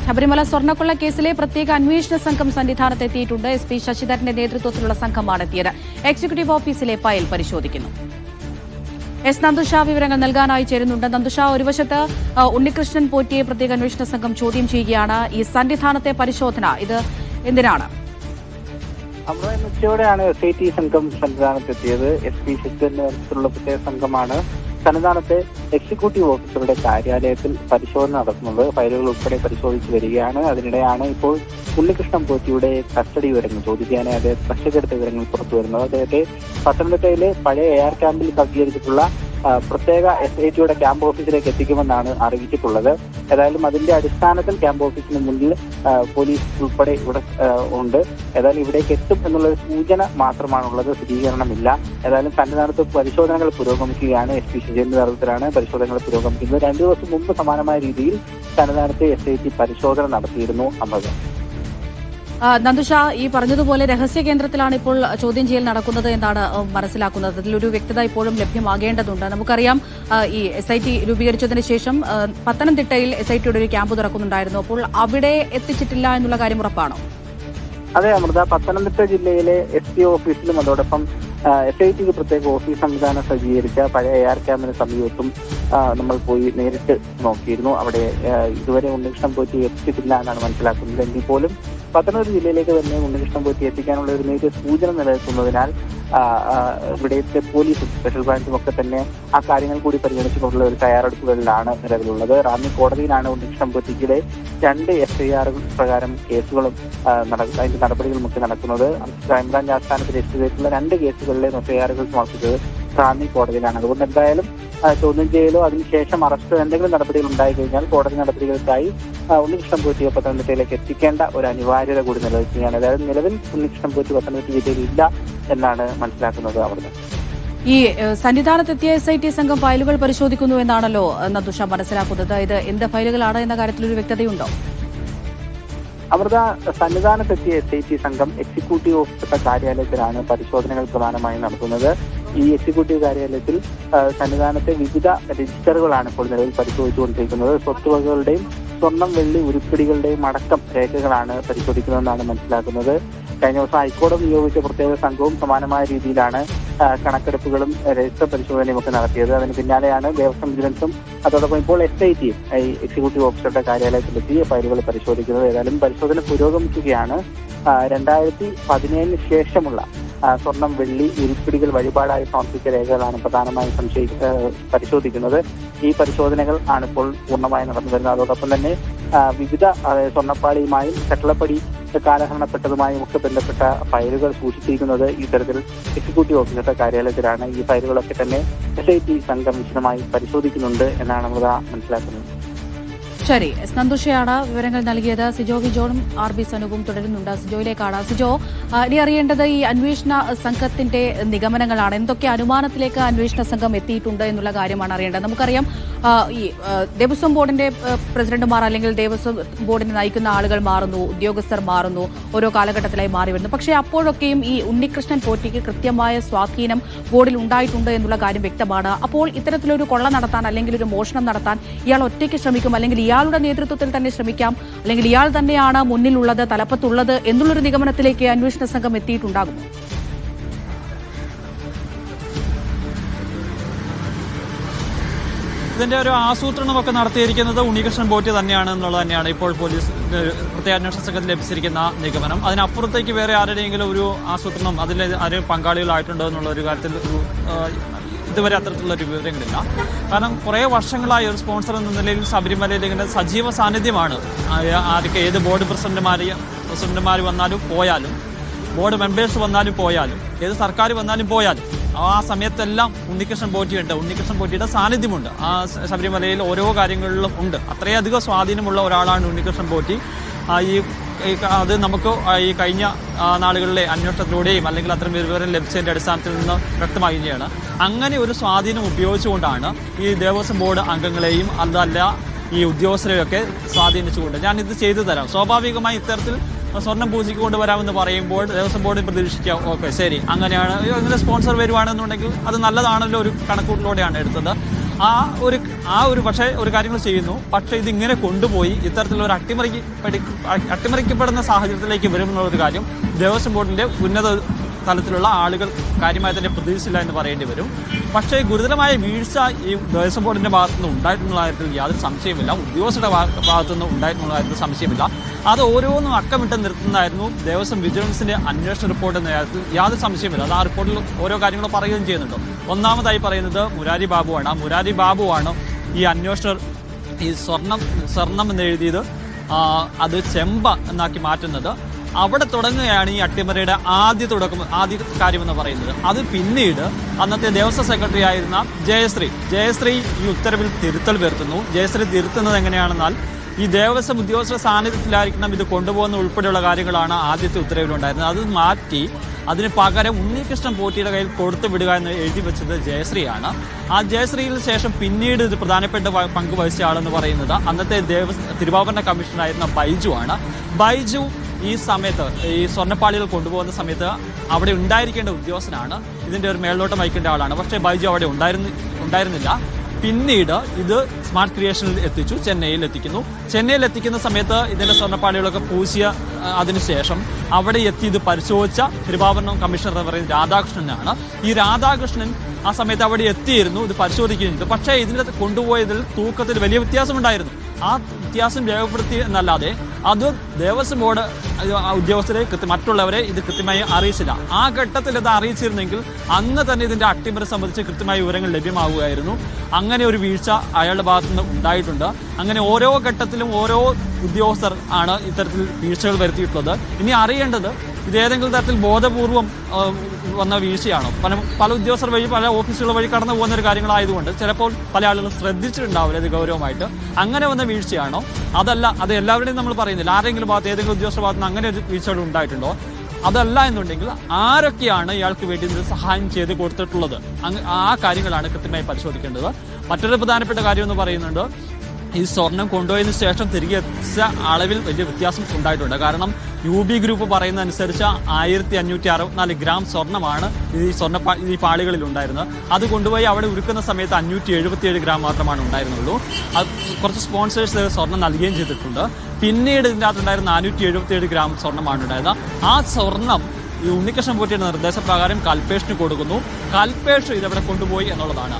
ശബരിമല സ്വർണ്ണക്കൊള്ള കേസിലെ പ്രത്യേക അന്വേഷണ സംഘം സന്നിധാനത്തെത്തിയിട്ടുണ്ട്. SP ശശിധരന്റെ നേതൃത്വത്തിലുള്ള സംഘമാണ് എത്തിയത്. എക്സിക്യൂട്ടീവ് ഓഫീസിലെ ഫയൽ പരിശോധിക്കുന്നു. നന്ദുഷ വിവരങ്ങൾ നൽകാനായി ചേരുന്നുണ്ട്. നന്ദുഷ, ഒരു വശത്ത് ഉണ്ണികൃഷ്ണൻ പോറ്റിയെ പ്രത്യേക അന്വേഷണ സംഘം ചോദ്യം ചെയ്യുകയാണ്. ഈ സന്നിധാനത്തെ പരിശോധന ഇത് എന്തിനാണ്? ഉച്ചയോടെയാണ് SIT സംഘം സന്നിധാനത്തെത്തിയത്. SP ശശിധരന്റെ നേതൃത്വത്തിലുള്ള പ്രത്യേക സംഘമാണ് സന്നിധാനത്തെ എക്സിക്യൂട്ടീവ് ഓഫീസറുടെ കാര്യാലയത്തിൽ പരിശോധന നടത്തുന്നത്. ഫയലുകൾ ഉൾപ്പെടെ പരിശോധിച്ചു വരികയാണ്. അതിനിടെയാണ് ഇപ്പോൾ ഉണ്ണികൃഷ്ണൻ പോറ്റിയുടെ കസ്റ്റഡി വിവരങ്ങൾ ചോദ്യം ചെയ്യാനായി അദ്ദേഹം കസ്റ്റഡിയെടുത്ത വിവരങ്ങൾ പുറത്തു വരുന്നത്. അദ്ദേഹത്തെ പത്തനംതിട്ടയിലെ പഴയ AR ക്യാമ്പിൽ സജ്ജീകരിച്ചിട്ടുള്ള പ്രത്യേക SITയുടെ ക്യാമ്പ് ഓഫീസിലേക്ക് എത്തിക്കുമെന്നാണ് അറിയിച്ചിട്ടുള്ളത്. ഏതായാലും അതിന്റെ അടിസ്ഥാനത്തിൽ ക്യാമ്പ് ഓഫീസിന് മുന്നിൽ പോലീസ് ഉൾപ്പെടെ ഇവിടെ ഉണ്ട്. ഏതായാലും ഇവിടേക്ക് എത്തും എന്നുള്ള സൂചന മാത്രമാണുള്ളത്, സ്ഥിരീകരണമില്ല. ഏതായാലും സന്നിധാനത്ത് പരിശോധനകൾ പുരോഗമിക്കുകയാണ്. SP ശശിധരന്റെ നേതൃത്വത്തിലാണ് പരിശോധനകൾ പുരോഗമിക്കുന്നത്. 2 ദിവസം മുമ്പ് സമാനമായ രീതിയിൽ സന്നിധാനത്തെ SIT പരിശോധന നടത്തിയിരുന്നു. നന്ദുഷ, ഈ പറഞ്ഞതുപോലെ രഹസ്യ കേന്ദ്രത്തിലാണ് ഇപ്പോൾ ചോദ്യം ചെയ്യൽ നടക്കുന്നത് എന്നാണ് മനസ്സിലാക്കുന്നത്. അതിലൊരു വ്യക്തത ഇപ്പോഴും ലഭ്യമാകേണ്ടതുണ്ട്. നമുക്കറിയാം, ഈ SIT രൂപീകരിച്ചതിന് ശേഷം പത്തനംതിട്ടയിൽ SITയുടെ ഒരു ക്യാമ്പ് തുറക്കുന്നുണ്ടായിരുന്നു. അപ്പോൾ അവിടെ എത്തിച്ചിട്ടില്ല എന്നുള്ള കാര്യം ഉറപ്പാണോ? അതെ അമൃത, പത്തനംതിട്ട ജില്ലയിലെ SP ഓഫീസിലും അതോടൊപ്പം SITക്ക് പ്രത്യേക ഓഫീസ് സംവിധാനം സജ്ജീകരിച്ച പഴയ AR ക്യാമ്പിന് സമീപത്തും നമ്മൾ പോയി നേരിട്ട് നോക്കിയിരുന്നു. അവിടെ ഇതുവരെ ഉണ്ണികൃഷ്ണൻ പോറ്റി എത്തിച്ചിട്ടില്ല എന്നാണ് മനസ്സിലാക്കുന്നത്. എങ്കിൽ പോലും പത്തനംതിട്ട ജില്ലയിലേക്ക് തന്നെ ഉണ്ണികൃഷ്ണൻ പോറ്റി എത്തിക്കാനുള്ള ഒരു നേരിയ സൂചന നിലനിൽക്കുന്നതിനാൽ ഇവിടുത്തെ പോലീസും സ്പെഷ്യൽ ബ്രാഞ്ചും ഒക്കെ തന്നെ ആ കാര്യങ്ങൾ കൂടി പരിഗണിച്ചുകൊണ്ടുള്ള ഒരു തയ്യാറെടുപ്പുകളിലാണ് നിലവിലുള്ളത്. റാന്നി കോടതിയിലാണ് ഉണ്ണികൃഷ്ണൻ പോറ്റിക്കെതിരെ 2 FIR പ്രകാരം കേസുകളും അതിന്റെ നടപടികളും ഒക്കെ നടക്കുന്നത്. ക്രൈംബ്രാഞ്ച് ആസ്ഥാനത്ത് രജിസ്റ്റർ ചെയ്തിട്ടുള്ള 2 കേസുകളിലെ FIRകൾ സമർപ്പിച്ചത് റാന്നി കോടതിയിലാണ്. അതുകൊണ്ട് എന്തായാലും ചോദ്യം ചെയ്യലോ അതിനുശേഷം അറസ്റ്റോ എന്തെങ്കിലും നടപടികൾ ഉണ്ടായി കഴിഞ്ഞാൽ കോടതി നടപടികൾക്കായി ഉണ്ണികൃഷ്ണൻ പോറ്റിയെ പത്തനംതിട്ടയിലേക്ക് എത്തിക്കേണ്ട ഒരു അനിവാര്യത കൂടി നിലനിൽക്കുകയാണ്. അതായത് നിലവിൽ ഉണ്ണികൃഷ്ണൻ പോറ്റി പത്തനംതിട്ട ജില്ലയിൽ ഇല്ല എന്നാണ് മനസ്സിലാക്കുന്നത്. അവിടുന്ന് ഈ സന്നിധാനത്തെത്തിയ SIT സംഘം ഫയലുകൾ പരിശോധിക്കുന്നു എന്നാണല്ലോ നന്ദുഷ മനസ്സിലാക്കുന്നത്. ഇത് എന്ത് ഫയലുകളാണ് എന്ന കാര്യത്തിൽ ഒരു വ്യക്തതയുണ്ടോ? അമൃത, സന്നിധാനത്തെത്തിയ SIT സംഘം എക്സിക്യൂട്ടീവ് ഓഫീസറുടെ കാര്യാലയത്തിലാണ് പരിശോധനകൾ പ്രധാനമായും നടത്തുന്നത്. ഈ എക്സിക്യൂട്ടീവ് കാര്യാലയത്തിൽ സന്നിധാനത്തെ വിവിധ രജിസ്റ്ററുകളാണ് ഇപ്പോൾ നിലവിൽ പരിശോധിച്ചുകൊണ്ടിരിക്കുന്നത്. സ്വത്തുവകകളുടെയും സ്വർണം, വെള്ളി, ഉരുപ്പിടികളുടെയും അടക്കം രേഖകളാണ് പരിശോധിക്കുന്നതെന്നാണ് മനസ്സിലാക്കുന്നത്. കഴിഞ്ഞ ദിവസം ഹൈക്കോടതി നിയോഗിച്ച പ്രത്യേക സംഘവും സമാനമായ രീതിയിലാണ് കണക്കെടുപ്പുകളും രജിസ്റ്റർ പരിശോധനയും ഒക്കെ നടത്തിയത്. അതിന് പിന്നാലെയാണ് ദേവസ്വം വിജിലൻസും അതോടൊപ്പം ഇപ്പോൾ SITയും എക്സിക്യൂട്ടീവ് ഓഫീസറുടെ കാര്യാലയത്തിലെത്തി ഫയലുകൾ പരിശോധിക്കുന്നത്. ഏതായാലും പരിശോധന പുരോഗമിക്കുകയാണ്. 2017 ശേഷമുള്ള സ്വർണം, വെള്ളി, ഉരുപ്പിടികൾ വഴിപാടായി സമർപ്പിച്ച രേഖകളാണ് പ്രധാനമായും പരിശോധിക്കുന്നത്. ഈ പരിശോധനകൾ ആണിപ്പോൾ പൂർണ്ണമായി നടന്നു വരുന്നത്. അതോടൊപ്പം തന്നെ വിവിധ സ്വർണ്ണപ്പാളിയുമായും കെട്ടളപ്പടി കാലഹരണപ്പെട്ടതുമായും ഒക്കെ ബന്ധപ്പെട്ട ഫയലുകൾ സൂക്ഷിച്ചിരിക്കുന്നത് ഇത്തരത്തിൽ എക്സിക്യൂട്ടീവ് ഓഫീസറുടെ കാര്യാലയത്തിലാണ്. ഈ ഫയലുകളൊക്കെ തന്നെ SIT സംഘം വിശദമായി പരിശോധിക്കുന്നുണ്ട് എന്നാണ് നമ്മൾ മനസ്സിലാക്കുന്നത്. ശരി, നന്ദുഷയാണ് വിവരങ്ങൾ നൽകിയത്. സിജോ വിജോണും RB സനൂപും തുടരുന്നുണ്ട്. സിജോയിലേക്കാണ്. സിജോ, ഇനി അറിയേണ്ടത് ഈ അന്വേഷണ സംഘത്തിന്റെ നിഗമനങ്ങളാണ്. എന്തൊക്കെ അനുമാനത്തിലേക്ക് അന്വേഷണ സംഘം എത്തിയിട്ടുണ്ട് എന്നുള്ള കാര്യമാണ് അറിയേണ്ടത്. നമുക്കറിയാം, ഈ ദേവസ്വം ബോർഡിന്റെ പ്രസിഡന്റുമാർ അല്ലെങ്കിൽ ദേവസ്വം ബോർഡിനെ നയിക്കുന്ന ആളുകൾ മാറുന്നു, ഉദ്യോഗസ്ഥർ മാറുന്നു, ഓരോ കാലഘട്ടത്തിലായി മാറി വരുന്നു. പക്ഷേ അപ്പോഴൊക്കെയും ഈ ഉണ്ണികൃഷ്ണൻ പോറ്റിക്ക് കൃത്യമായ സ്വാധീനം ബോർഡിൽ ഉണ്ടായിട്ടുണ്ട് എന്നുള്ള കാര്യം വ്യക്തമാണ്. അപ്പോൾ ഇത്തരത്തിലൊരു കൊള്ള നടത്താൻ അല്ലെങ്കിൽ ഒരു മോഷണം നടത്താൻ ഇയാൾ ഒറ്റയ്ക്ക് ശ്രമിക്കും, അല്ലെങ്കിൽ ഇയാളുടെ നേതൃത്വത്തിൽ തന്നെ ശ്രമിക്കാം, അല്ലെങ്കിൽ ഇയാൾ തന്നെയാണ് മുന്നിലുള്ളത്, തലപ്പത്തുള്ളത് എന്നുള്ളൊരു നിഗമനത്തിലേക്ക് അന്വേഷണ സംഘം എത്തിയിട്ടുണ്ടാകുമോ? ഇതിന്റെ ഒരു ആസൂത്രണമൊക്കെ നടത്തിയിരിക്കുന്നത് ഉണ്ണികൃഷ്ണൻ പോറ്റി തന്നെയാണ് എന്നുള്ളത് തന്നെയാണ് ഇപ്പോൾ പോലീസ് പ്രത്യേക അന്വേഷണ സംഘത്തിൽ ലഭിച്ചിരിക്കുന്ന നിഗമനം. അതിനപ്പുറത്തേക്ക് വേറെ ആരുടെയെങ്കിലും ഒരു ആസൂത്രണം അതിൽ ആരും പങ്കാളികളായിട്ടുണ്ടോ എന്നുള്ള ഒരു കാര്യത്തിൽ ഇതുവരെ അത്തരത്തിലുള്ളൊരു വിവരങ്ങളില്ല. കാരണം കുറേ വർഷങ്ങളായി ഒരു സ്പോൺസർ എന്ന നിലയിൽ ശബരിമലയിൽ ഇങ്ങനെ സജീവ സാന്നിധ്യമാണ്. ആരൊക്കെ ഏത് ബോർഡ് പ്രസിഡന്റുമാർ വന്നാലും പോയാലും, ബോർഡ് മെമ്പേഴ്സ് വന്നാലും പോയാലും, ഏത് സർക്കാർ വന്നാലും പോയാലും ആ സമയത്തെല്ലാം ഉണ്ണികൃഷ്ണൻ പോറ്റിയുണ്ട്. ഉണ്ണികൃഷ്ണൻ പോറ്റിയുടെ സാന്നിധ്യമുണ്ട് ആ ശബരിമലയിൽ ഓരോ കാര്യങ്ങളിലും ഉണ്ട്. അത്രയധികം സ്വാധീനമുള്ള ഒരാളാണ് ഉണ്ണികൃഷ്ണൻ പോറ്റി. അത് നമുക്ക് ഈ കഴിഞ്ഞ നാളുകളിലെ അന്വേഷണത്തിലൂടെയും അല്ലെങ്കിൽ അത്തരം വിവരം ലഭിച്ചതിൻ്റെ അടിസ്ഥാനത്തിൽ നിന്ന് വ്യക്തമാകുകയാണ്. അങ്ങനെ ഒരു സ്വാധീനം ഉപയോഗിച്ചുകൊണ്ടാണ് ഈ ദേവസ്വം ബോർഡ് അംഗങ്ങളെയും അതല്ല ഈ ഉദ്യോഗസ്ഥരെയൊക്കെ സ്വാധീനിച്ചുകൊണ്ട് ഞാനിത് ചെയ്തു തരാം. സ്വാഭാവികമായി ഇത്തരത്തിൽ സ്വർണം പൂജയ്ക്ക് കൊണ്ടുവരാമെന്ന് പറയുമ്പോൾ ദേവസ്വം ബോർഡിൽ പ്രതീക്ഷിക്കാം, ഓക്കെ ശരി അങ്ങനെയാണ്, അങ്ങനെ സ്പോൺസർ വരുവാണെന്നുണ്ടെങ്കിൽ അത് നല്ലതാണല്ലോ, ഒരു കണക്കൂട്ടിലൂടെയാണ് എടുത്തത്. ആ ഒരു പക്ഷേ ഒരു കാര്യങ്ങൾ ചെയ്യുന്നു. പക്ഷേ ഇതിങ്ങനെ കൊണ്ടുപോയി ഇത്തരത്തിലുള്ള ഒരു അട്ടിമറിക്കപ്പെടുന്ന സാഹചര്യത്തിലേക്ക് വരുമെന്നുള്ളൊരു കാര്യം ദേവസ്വം ബോർഡിന്റെ ഉന്നത തലത്തിലുള്ള ആളുകൾ കാര്യമായി തന്നെ പ്രതീക്ഷിച്ചില്ല എന്ന് പറയേണ്ടി വരും. പക്ഷേ ഗുരുതരമായ വീഴ്ച ഈ ദേവസ്വം ബോർഡിന്റെ ഭാഗത്തുനിന്ന് ഉണ്ടായിട്ടുള്ള കാര്യത്തിൽ യാതൊരു സംശയമില്ല. ഉദ്യോഗസ്ഥരുടെ ഭാഗത്തുനിന്ന് ഉണ്ടായിട്ടുള്ള കാര്യത്തിൽ സംശയമില്ല. അത് ഓരോന്നും അക്കമിട്ട് നിർത്തുന്നതായിരുന്നു ദേവസ്വം വിജിലൻസിന്റെ അന്വേഷണ റിപ്പോർട്ട് എന്ന കാര്യത്തിൽ യാതൊരു സംശയമില്ല. അത് ആ റിപ്പോർട്ടിൽ ഓരോ കാര്യങ്ങളും പറയുകയും ചെയ്യുന്നുണ്ട്. ഒന്നാമതായി പറയുന്നത് മുരാരി ബാബുവാണ് ഈ അന്വേഷണർ ഈ സ്വർണം എന്ന് എഴുതിയത് അത് ചെമ്പ എന്നാക്കി മാറ്റുന്നത്. അവിടെ തുടങ്ങുകയാണ് ഈ അട്ടിമറിയുടെ ആദ്യ കാര്യമെന്ന് പറയുന്നത്. അത് പിന്നീട് അന്നത്തെ ദേവസ്വം സെക്രട്ടറി ആയിരുന്ന ജയശ്രീ ഈ ഉത്തരവിൽ തിരുത്തൽ വരുത്തുന്നു. ജയശ്രീ തിരുത്തുന്നത് എങ്ങനെയാണെന്നാൽ ഈ ദേവസ്വം ഉദ്യോഗസ്ഥരുടെ സാന്നിധ്യത്തിലായിരിക്കണം ഇത് കൊണ്ടുപോകുന്ന ഉൾപ്പെടെയുള്ള കാര്യങ്ങളാണ് ആദ്യത്തെ ഉത്തരവിലുണ്ടായിരുന്നത്. അത് മാറ്റി അതിന് പകരം ഉണ്ണികൃഷ്ണൻ പോറ്റിയുടെ കയ്യിൽ കൊടുത്തു വിടുക എന്ന് എഴുതി വെച്ചത് ജയശ്രീയാണ്. ആ ജയശ്രീയിൽ ശേഷം പിന്നീട് ഇത് പ്രധാനപ്പെട്ട പങ്ക് വഹിച്ച ആളെന്ന് പറയുന്നത് അന്നത്തെ തിരുവാഭരണ കമ്മീഷണറായിരുന്ന ബൈജു ആണ്. ബൈജു ഈ സമയത്ത് ഈ സ്വർണ്ണപ്പാളികൾ കൊണ്ടുപോകുന്ന സമയത്ത് അവിടെ ഉണ്ടായിരിക്കേണ്ട ഉദ്യോഗസ്ഥനാണ്. ഇതിന്റെ ഒരു മേൽനോട്ടം വഹിക്കേണ്ട ആളാണ്. പക്ഷേ ബൈജു അവിടെ ഉണ്ടായിരുന്നില്ല. പിന്നീട് ഇത് സ്മാർട്ട് ക്രിയേഷനിൽ എത്തിച്ചു, ചെന്നൈയിൽ എത്തിക്കുന്ന സമയത്ത് ഇതിന്റെ സ്വർണ്ണപ്പാളികളൊക്കെ പൂശിയ അതിനുശേഷം അവിടെ എത്തി ഇത് പരിശോധിച്ച തിരുവാഭരണം കമ്മീഷണർ എന്ന് പറയുന്നത് രാധാകൃഷ്ണനാണ്. ഈ രാധാകൃഷ്ണൻ ആ സമയത്ത് അവിടെ എത്തിയിരുന്നു, ഇത് പരിശോധിക്കുന്നുണ്ട്. പക്ഷേ ഇതിനകത്ത് കൊണ്ടുപോയതിൽ തൂക്കത്തിൽ വലിയ വ്യത്യാസമുണ്ടായിരുന്നു. ആ വ്യത്യാസം രേഖപ്പെടുത്തി എന്നല്ലാതെ അത് ദേവസ്വം ബോർഡ് ഉദ്യോഗസ്ഥരെ മറ്റുള്ളവരെ ഇത് കൃത്യമായി അറിയിച്ചില്ല. ആ ഘട്ടത്തിൽ ഇത് അറിയിച്ചിരുന്നെങ്കിൽ അന്ന് തന്നെ ഇതിന്റെ അട്ടിമറി സംബന്ധിച്ച് കൃത്യമായ വിവരങ്ങൾ ലഭ്യമാവുകയായിരുന്നു. അങ്ങനെ ഒരു വീഴ്ച അയാളുടെ ഭാഗത്തുനിന്ന് ഉണ്ടായിട്ടുണ്ട്. അങ്ങനെ ഓരോ ഘട്ടത്തിലും ഓരോ ഉദ്യോഗസ്ഥർ ആണ് ഇത്തരത്തിൽ വീഴ്ചകൾ വരുത്തിയിട്ടുള്ളത്. ഇനി അറിയേണ്ടത് ഇത് ഏതെങ്കിലും തരത്തിൽ ബോധപൂർവം വന്ന വീഴ്ചയാണോ? പല ഉദ്യോഗസ്ഥർ വഴി പല ഓഫീസുകൾ വഴി കടന്നു പോകുന്ന ഒരു കാര്യങ്ങളായതുകൊണ്ട് ചിലപ്പോൾ പല ആളുകളും ശ്രദ്ധിച്ചിട്ടുണ്ടാവില്ല ഇത് ഗൗരവമായിട്ട്. അങ്ങനെ വന്ന വീഴ്ചയാണോ? അതല്ല, അത് എല്ലാവരുടെയും നമ്മൾ പറയുന്നില്ല. ആരെങ്കിലും ഭാഗത്ത് ഏതെങ്കിലും ഉദ്യോഗസ്ഥരുടെ ഭാഗത്ത് നിന്ന് അങ്ങനെ ഒരു വീഴ്ചകൾ ഉണ്ടായിട്ടുണ്ടോ? അതല്ല എന്നുണ്ടെങ്കിൽ ആരൊക്കെയാണ് ഇയാൾക്ക് വേണ്ടി ഇത് സഹായം ചെയ്ത് കൊടുത്തിട്ടുള്ളത്? ആ കാര്യങ്ങളാണ് കൃത്യമായി പരിശോധിക്കേണ്ടത്. മറ്റൊരു പ്രധാനപ്പെട്ട കാര്യം എന്ന് പറയുന്നുണ്ട്, ഈ സ്വർണം കൊണ്ടുപോയതിനു ശേഷം തിരികെ എത്തിച്ച അളവിൽ വലിയ വ്യത്യാസം ഉണ്ടായിട്ടുണ്ട്. കാരണം UB ഗ്രൂപ്പ് പറയുന്നതനുസരിച്ച് 1564 ഗ്രാം സ്വർണ്ണമാണ് ഈ പാളികളിൽ ഉണ്ടായിരുന്നത്. അത് കൊണ്ടുപോയി അവിടെ ഉരുക്കുന്ന സമയത്ത് 577 ഗ്രാം മാത്രമാണ് ഉണ്ടായിരുന്നുള്ളൂ. അത് കുറച്ച് സ്പോൺസേഴ്സ് സ്വർണം നൽകുകയും ചെയ്തിട്ടുണ്ട്. പിന്നീട് ഇതിൻ്റെ അകത്തുണ്ടായിരുന്ന 477 ഗ്രാം സ്വർണ്ണമാണ് ഉണ്ടായത്. ആ സ്വർണം ഈ ഉണ്ണികൃഷ്ണൻ പോറ്റിയുടെ നിർദ്ദേശപ്രകാരം കൽപേഷിന് കൊടുക്കുന്നു. കൽപേഷ് ഇതവിടെ കൊണ്ടുപോയി എന്നുള്ളതാണ്.